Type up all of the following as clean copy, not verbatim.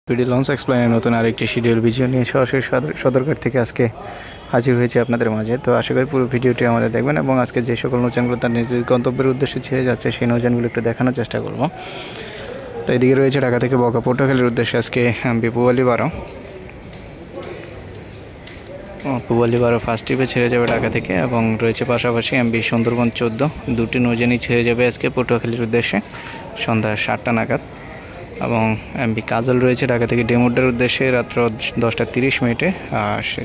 PD launch এক্সপ্লেনের নতুন আরেকটি schedule video নিয়ে সরাসরি সদরঘাট থেকে আজকে হাজির হয়েছে আপনাদের মাঝে। তো আশা করি পুরো ভিডিওটি আমাদের দেখবেন এবং আজকে যে সকল নৌযানগুলো তার নিজ গন্তব্যের উদ্দেশ্যে ছেড়ে যাচ্ছে সেই নৌযানগুলো একটু দেখানোর চেষ্টা করব। তো এদিকে রয়েছে ঢাকা থেকে বকা পটুয়াখালীর উদ্দেশ্যে আজকে পুবালি 12 ফার্স্ট ট্রিপে ছেড়ে যাবে ঢাকা থেকে, এবং রয়েছে পাশাপাশি এমবি সুন্দরবন 14 দুটি নৌযানই ছেড়ে যাবে আজকে পটুয়াখালীর উদ্দেশ্যে সন্ধ্যা 7টা নাগাদ। এবং এমবি কাজল রয়েছে ঢাকা থেকে ডেমুড্ডার উদ্দেশ্যে রাত্র 10টা 30 মিনিটে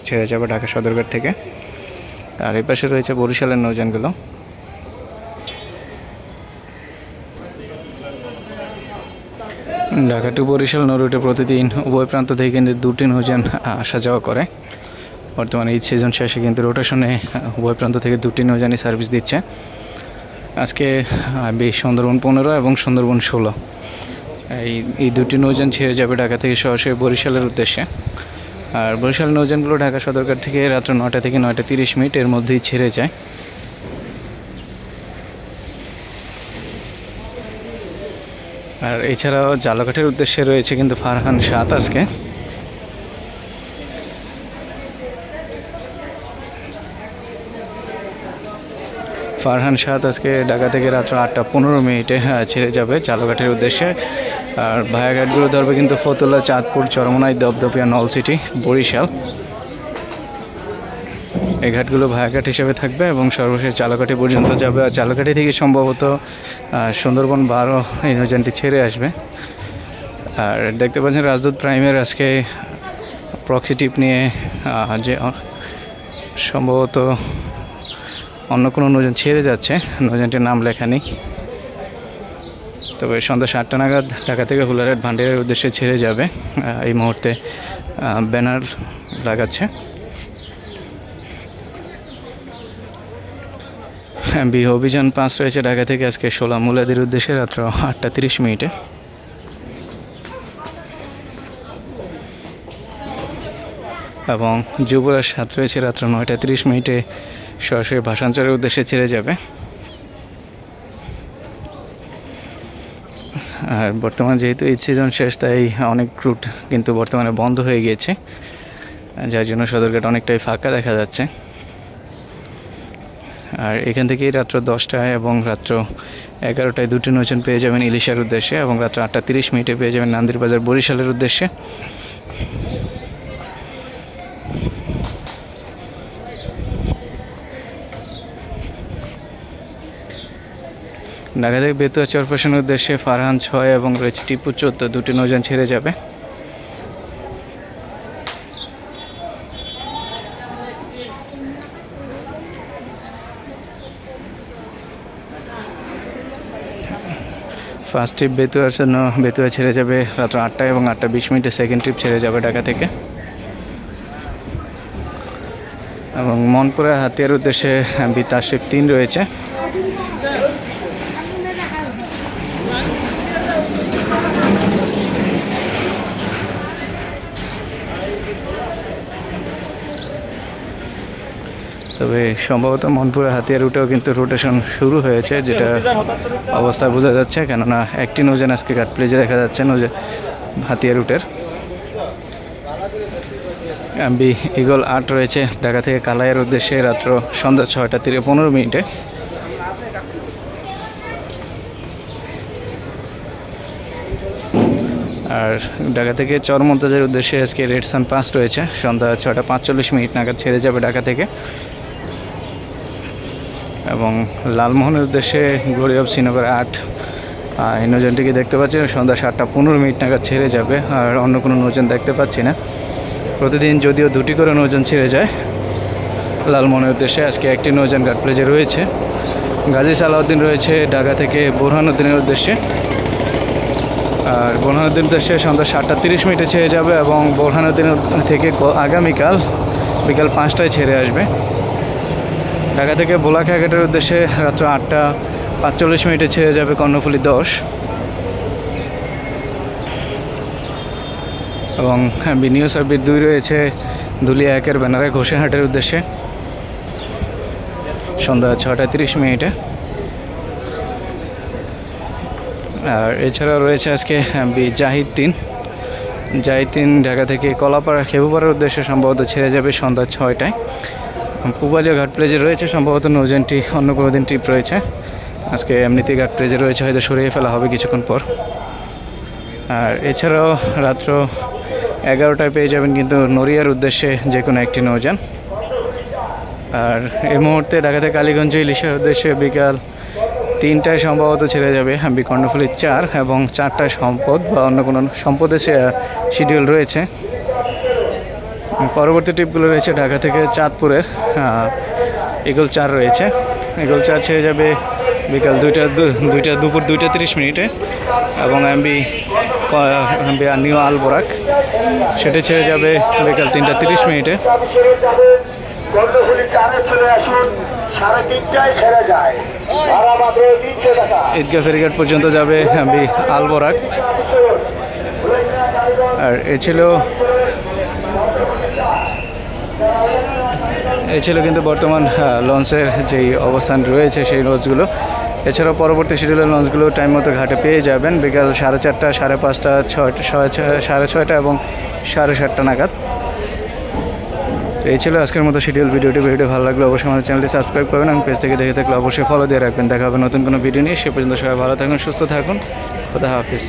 ছেড়ে যাবে ঢাকা সদরঘাট থেকে। আর এই পাশে রয়েছে বরিশালের নৌযানগুলো। ঢাকা টু বরিশাল নৌরুটে প্রতিদিন উভয় প্রান্ত থেকে কিন্তু দুটি নৌযান আসা যাওয়া করে। বর্তমানে এই সিজন শেষে কিন্তু রোটেশনে উভয় প্রান্ত থেকে দুটি নৌযানই সার্ভিস দিচ্ছে। আজকে সুন্দরবন 15 এবং সুন্দরবন 16 এই দুটি নৌযান ছেড়ে যাবে ঢাকা থেকে সরাসরি বরিশালের উদ্দেশ্যে। আর বরিশাল নৌযানগুলো ঢাকা সদরঘাট থেকে রাত্র 9টা থেকে 9টা 30 মিনিট এর মধ্যেই ছেড়ে যায়। আর এছাড়াও জালঘাটের উদ্দেশ্যে রয়েছে কিন্তু ফারহান 7 আজকে। ফারহান 7 আজকে ঢাকা থেকে রাত্র 8টা 15 মিনিটে ছেড়ে যাবে জালঘাটের উদ্দেশ্যে। আর ভায়াঘাটগুলো ধরবে কিন্তু ফতুল্লা, চাঁদপুর, চরমনাই, দপদপিয়া, নলসিটি, বরিশাল। এই ঘাটগুলো ভায়াঘাট হিসেবে থাকবে এবং সর্বশেষ চালঘাটি পর্যন্ত যাবে। আর চালঘাটি থেকে সম্ভবত সুন্দরবন 12 এই নৌযানটি ছেড়ে আসবে। আর দেখতে পাচ্ছেন রাজদূত প্রাইমের আজকে প্রক্সি টিপ নিয়ে যে সম্ভবত অন্য কোনো নৌযান ছেড়ে যাচ্ছে, নৌযানটির নাম লেখা নেই। তবে সন্ধ্যা 7টা নাগাদ ঢাকা থেকে হুলারহাট ভান্ডারের উদ্দেশ্যে ছেড়ে যাবে। এই মুহূর্তে ব্যানার লাগাচ্ছে। অভিযান 5 রয়েছে ঢাকা থেকে আজকে 16 মুলাদির উদ্দেশ্যে রাত্র 8টা 30 মিনিটে। এবং যুবরাজ 7 রয়েছে রাত্র 9টা 30 মিনিটে সরাসরি ভাষাঞ্চলের উদ্দেশ্যে ছেড়ে যাবে। আর বর্তমান যেহেতু এই সিজন শেষ, তাই অনেক রুট কিন্তু বর্তমানে বন্ধ হয়ে গিয়েছে, যার জন্য সদরঘাট অনেকটাই ফাঁকা দেখা যাচ্ছে। আর এখান থেকেই রাত্র 10টায় এবং রাত্র 11টায় দুটি নৌযান পেয়ে যাবেন ইলিশার উদ্দেশ্যে, এবং রাত্র 8টা 30 মিনিটে পেয়ে যাবেন নান্দিরবাজার বরিশালের উদ্দেশ্যে। ঢাকা থেকে বেতুয়া চরপেশনের উদ্দেশ্যে ফারহান 6 এবং রয়েছে টিপু 14 দুটি নৌযান ছেড়ে যাবে। ফার্স্ট ট্রিপ বেতুয়ার জন্য বেতুয়া ছেড়ে যাবে রাত্র 8টায় এবং 8টা 20 মিনিটে সেকেন্ড ট্রিপ ছেড়ে যাবে ঢাকা থেকে। এবং মনপুরা হাতিয়ার উদ্দেশ্যে তাশরিফ 3 রয়েছে। তবে সম্ভবত মনপুরা হাতিয়ার রুটেও কিন্তু রোটেশন শুরু হয়েছে, যেটা অবস্থায় বোঝা যাচ্ছে, কেননা একটি নৌযান আজকে ঘাট প্লেজে দেখা যাচ্ছে হাতিয়ার রুটের। এমবি ইগল 8 রয়েছে ঢাকা থেকে কালাইয়ের উদ্দেশ্যে রাত্র সন্ধ্যা 6টা 15 মিনিটে। আর ঢাকা থেকে চরমন্তাজের উদ্দেশ্যে আজকে রেড সান 5 রয়েছে সন্ধ্যা 6টা 45 মিনিট নাগাদ ছেড়ে যাবে ঢাকা থেকে। এবং লালমোহনের উদ্দেশ্যে গ্লোরি অফ শ্রীনগর 8 এই নৌযানটিকে দেখতে পাচ্ছি সন্ধ্যা 7টা 15 মিনিট নাগাদ ছেড়ে যাবে। আর অন্য কোনো নৌযান দেখতে পাচ্ছি না। প্রতিদিন যদিও দুটি করে নৌযান ছেড়ে যায় লালমোহনের উদ্দেশ্যে, আজকে একটি নৌযান ঘাট প্লেজে রয়েছে। গাজী সালাউদ্দিন রয়েছে ঢাকা থেকে বোরহানুদ্দিনের উদ্দেশ্যে। আর বোরহানুদ্দিন উদ্দেশ্যে সন্ধ্যা 7টা 30 মিনিটে ছেড়ে যাবে এবং বোরহানুদ্দিন থেকে আগামীকাল বিকাল 5টায় ছেড়ে আসবে। ঢাকা থেকে বোলাখাই ঘাটের উদ্দেশ্যে রাত্র 8টা 45 মিনিটে ছেড়ে যাবে কর্ণফুলী 10। এবং বিনিউ সার্ভিস 2 রয়েছে ধুলিয়া 1-এর ব্যানারে ঘোষেহাটের উদ্দেশ্যে সন্ধ্যা 6টা 30 মিনিটে। আর এছাড়াও রয়েছে আজকে জাহিদ 3 জাইতিন ঢাকা থেকে কলাপাড়া খেপুপাড়ার উদ্দেশ্যে সম্ভবত ছেড়ে যাবে সন্ধ্যা 6টায়। পুবালিয়া ঘাট প্লেজে রয়েছে সম্ভবত নৌযানটি, অন্য কোনো দিন ট্রিপ রয়েছে। আজকে এমনিতেই ঘাট প্লেজে রয়েছে, হয়তো সরিয়ে ফেলা হবে কিছুক্ষণ পর। আর এছাড়াও রাত্র 11টায় পেয়ে যাবেন কিন্তু নড়িয়ার উদ্দেশ্যে যে কোনো একটি নৌযান। আর এই মুহূর্তে ঢাকা থেকে কালীগঞ্জ ইলিশের উদ্দেশ্যে বিকাল 3টায় সম্ভবত ছেড়ে যাবে কর্ণফুলী 4 এবং 4টায় সম্পদ বা অন্য কোনো সম্পদের শিডিউল রয়েছে। পরবর্তী ট্রিপগুলো রয়েছে ঢাকা থেকে চাঁদপুরের ইগল 4 রয়েছে। ইগল 4 ছেড়ে যাবে বিকাল 2টা দুপুর 2:30 এবং এমবি নিউ আলবোরাক সেটা ছেড়ে যাবে বিকাল 3:30। ঈদগাহ ফেরিঘাট পর্যন্ত যাবে এমবি আলবোরাক। আর এ ছিল কিন্তু বর্তমান লঞ্চের যেই অবস্থান রয়েছে সেই লঞ্চগুলো। এছাড়াও পরবর্তী শিডিউলের লঞ্চগুলো টাইম মতো ঘাটে পেয়ে যাবেন বিকাল 4:30, 5:30, 6:30 এবং 7:30 নাগাদ। এই ছিল আজকের মতো শিডিউল। ভিডিওটি ভালো লাগলে অবশ্যই আমাদের চ্যানেলটি সাবস্ক্রাইব করবেন এবং পেজ থেকে দেখে থাকলে অবশ্যই ফলো দিয়ে রাখবেন। দেখা হবে নতুন কোনো ভিডিও নিয়ে। সে পর্যন্ত সবাই ভালো থাকুন, সুস্থ থাকুন। খোদা হাফিজ।